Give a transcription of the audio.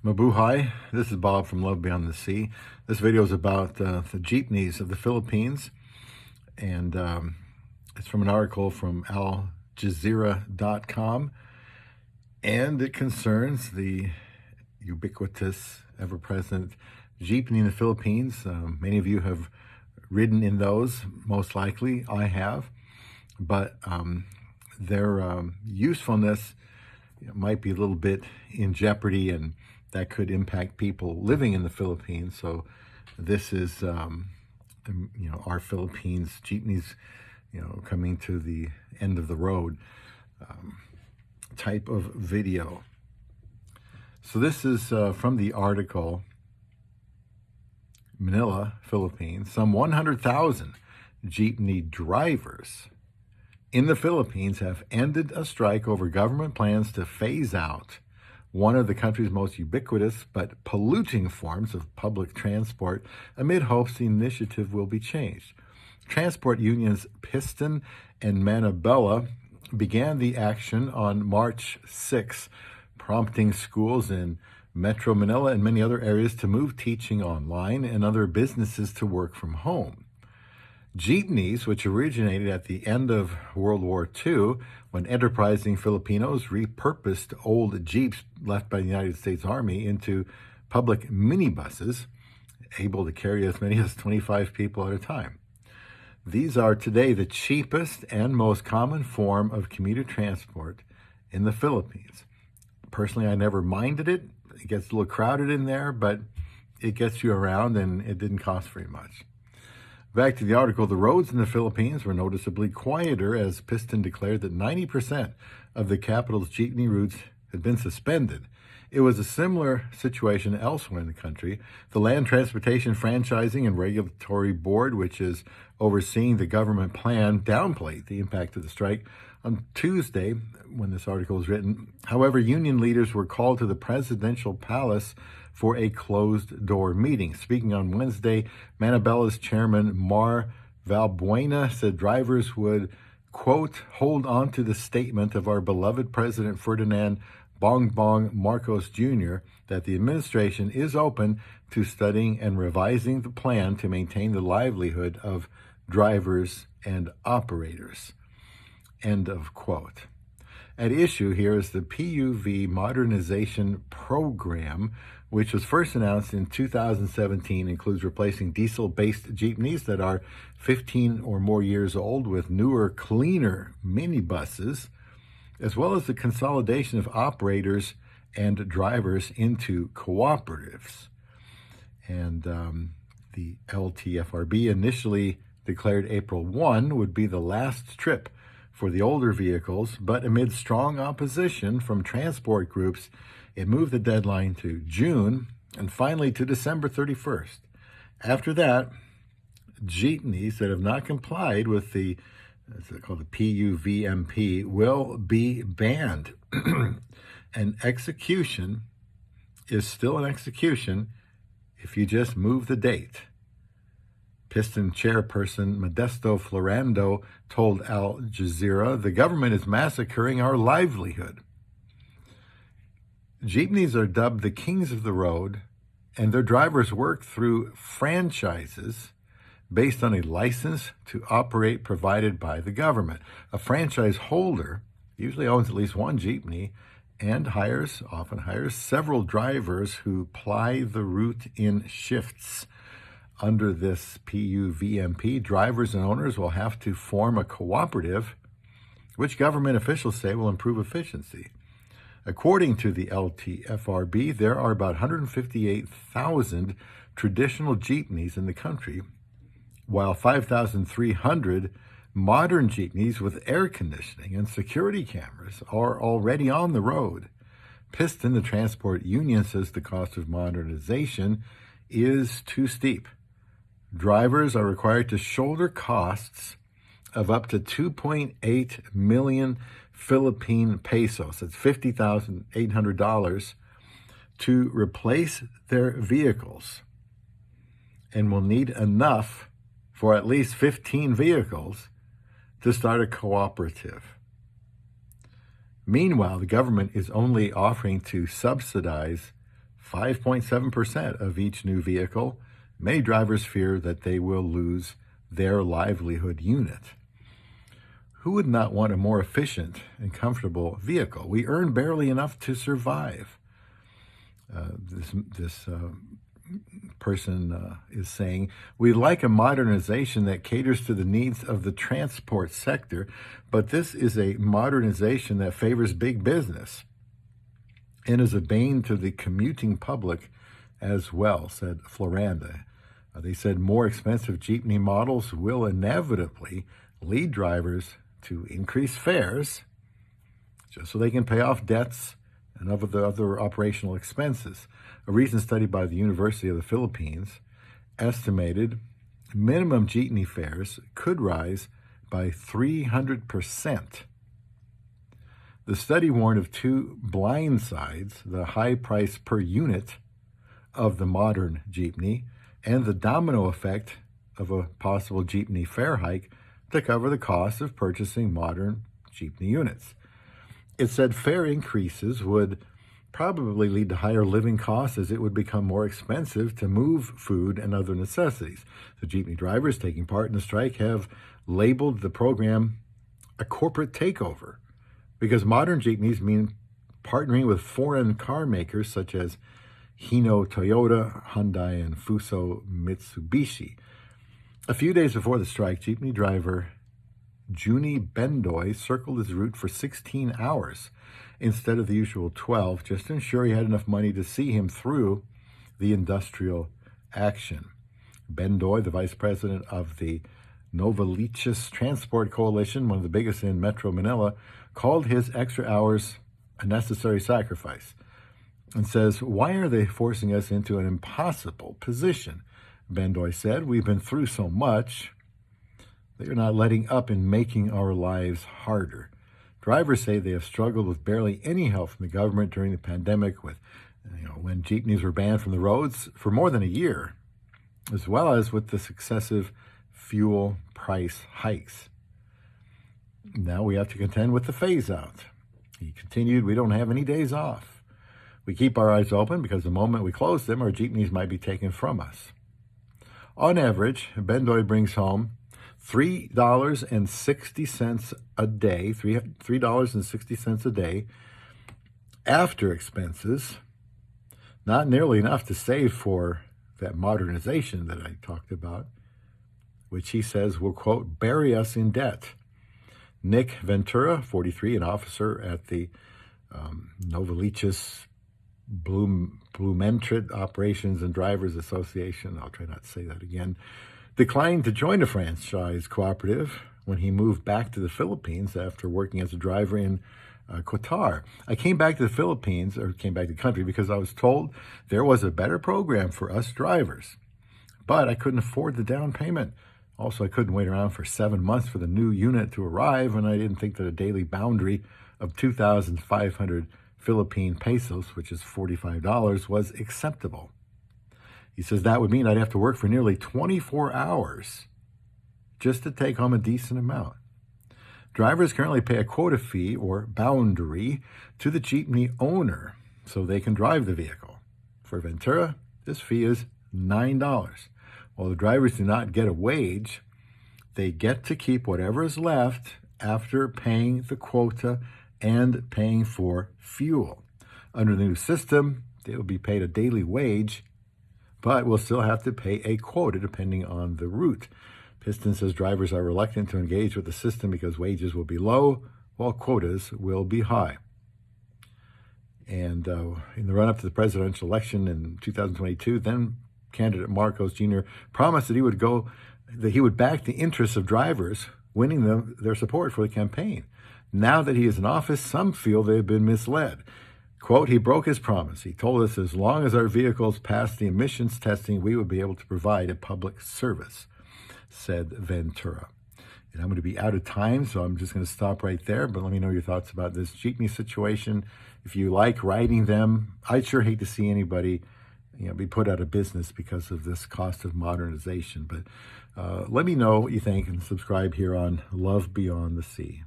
Mabuhay, this is Bob from Love Beyond the Sea. This video is about the jeepneys of the Philippines, and it's from an article from aljazeera.com, and it concerns the ubiquitous, ever-present jeepney in the Philippines. Many of you have ridden in those, most likely. I have, but their usefulness might be a little bit in jeopardy, and that could impact people living in the Philippines. So this is, our Philippines jeepneys, coming to the end of the road type of video. So this is from the article, Manila, Philippines. Some 100,000 jeepney drivers in the Philippines have ended a strike over government plans to phase out one of the country's most ubiquitous but polluting forms of public transport amid hopes the initiative will be changed. Transport unions Piston and Manabella began the action on March 6, prompting schools in Metro Manila and many other areas to move teaching online and other businesses to work from home. Jeepneys, which originated at the end of World War II, when enterprising Filipinos repurposed old Jeeps left by the United States Army into public minibuses, able to carry as many as 25 people at a time. These are today the cheapest and most common form of commuter transport in the Philippines. Personally, I never minded it. It gets a little crowded in there, but it gets you around and it didn't cost very much. Back to the article, the roads in the Philippines were noticeably quieter as Piston declared that 90% of the capital's jeepney routes had been suspended. It was a similar situation elsewhere in the country. The Land Transportation Franchising and Regulatory Board, which is overseeing the government plan, downplayed the impact of the strike on Tuesday when this article was written. However, union leaders were called to the presidential palace for a closed-door meeting. Speaking on Wednesday, Manabella's chairman, Mar Valbuena, said drivers would, quote, hold on to the statement of our beloved President Ferdinand Bongbong Marcos Jr. that the administration is open to studying and revising the plan to maintain the livelihood of drivers and operators, end of quote. At issue here is the PUV Modernization Program, which was first announced in 2017, includes replacing diesel-based jeepneys that are 15 or more years old with newer, cleaner minibuses, as well as the consolidation of operators and drivers into cooperatives. And the LTFRB initially declared April 1 would be the last trip for the older vehicles, but amid strong opposition from transport groups, it moved the deadline to June and finally to December 31st. After that, jeepneys that have not complied with the, as they call the PUVMP, will be banned. An execution is still an execution if you just move the date. Piston chairperson Modesto Florando told Al Jazeera, the government is massacring our livelihood. Jeepneys are dubbed the kings of the road, and their drivers work through franchises based on a license to operate provided by the government. A franchise holder usually owns at least one jeepney and often hires several drivers who ply the route in shifts. Under this PUVMP, drivers and owners will have to form a cooperative, which government officials say will improve efficiency. According to the LTFRB, there are about 158,000 traditional jeepneys in the country, while 5,300 modern jeepneys with air conditioning and security cameras are already on the road. Piston, the transport union, says the cost of modernization is too steep. Drivers are required to shoulder costs of up to 2.8 million Philippine pesos, that's $50,800, to replace their vehicles, and will need enough for at least 15 vehicles to start a cooperative. Meanwhile, the government is only offering to subsidize 5.7% of each new vehicle. Many drivers fear that they will lose their livelihood unit. Who would not want a more efficient and comfortable vehicle? We earn barely enough to survive. This person is saying, we like a modernization that caters to the needs of the transport sector, but this is a modernization that favors big business and is a bane to the commuting public as well, said Floranda. They said more expensive Jeepney models will inevitably lead drivers to increase fares just so they can pay off debts and other operational expenses. A recent study by the University of the Philippines estimated minimum jeepney fares could rise by 300%. The study warned of two blind sides: the high price per unit of the modern jeepney and the domino effect of a possible jeepney fare hike to cover the cost of purchasing modern jeepney units. It said fare increases would probably lead to higher living costs as it would become more expensive to move food and other necessities. The jeepney drivers taking part in the strike have labeled the program a corporate takeover because modern jeepneys mean partnering with foreign car makers such as Hino Toyota, Hyundai, and Fuso Mitsubishi. A few days before the strike, jeepney driver Juni Bendoy circled his route for 16 hours instead of the usual 12, just to ensure he had enough money to see him through the industrial action. Bendoy, the vice president of the Novaliches Transport Coalition, one of the biggest in Metro Manila, called his extra hours a necessary sacrifice and says, "Why are they forcing us into an impossible position?" Bendoy said, "We've been through so much. They are not letting up in making our lives harder." Drivers say they have struggled with barely any help from the government during the pandemic, with when jeepneys were banned from the roads for more than a year, as well as with the successive fuel price hikes. Now we have to contend with the phase out. He continued, "We don't have any days off. We keep our eyes open because the moment we close them, our jeepneys might be taken from us." On average, Bendoy brings home $3.60 a day, $3.60 a day after expenses. Not nearly enough to save for that modernization that I talked about, which he says will, quote, bury us in debt. Nick Ventura, 43, an officer at the Novaliches Blumentritt Operations and Drivers Association, I'll try not to say that again, declined to join the franchise cooperative when he moved back to the Philippines after working as a driver in Qatar. "I came back to the Philippines, or came back to the country, because I was told there was a better program for us drivers. But I couldn't afford the down payment. Also, I couldn't wait around for 7 months for the new unit to arrive, and I didn't think that a daily boundary of 2,500 Philippine pesos, which is $45, was acceptable." He says that would mean I'd have to work for nearly 24 hours just to take home a decent amount. Drivers currently pay a quota fee or boundary to the jeepney owner so they can drive the vehicle. For Ventura, this fee is $9. While the drivers do not get a wage, they get to keep whatever is left after paying the quota and paying for fuel. Under the new system, they will be paid a daily wage, but will still have to pay a quota depending on the route. Piston says drivers are reluctant to engage with the system because wages will be low while quotas will be high. And in the run-up to the presidential election in 2022, then candidate Marcos Jr. promised that he would back the interests of drivers, winning their support for the campaign. Now that he is in office, some feel they have been misled. Quote, "He broke his promise. He told us as long as our vehicles passed the emissions testing, we would be able to provide a public service," said Ventura. And I'm going to be out of time, so I'm just going to stop right there. But let me know your thoughts about this jeepney situation. If you like riding them, I'd sure hate to see anybody be put out of business because of this cost of modernization. But let me know what you think and subscribe here on Love Beyond the Sea.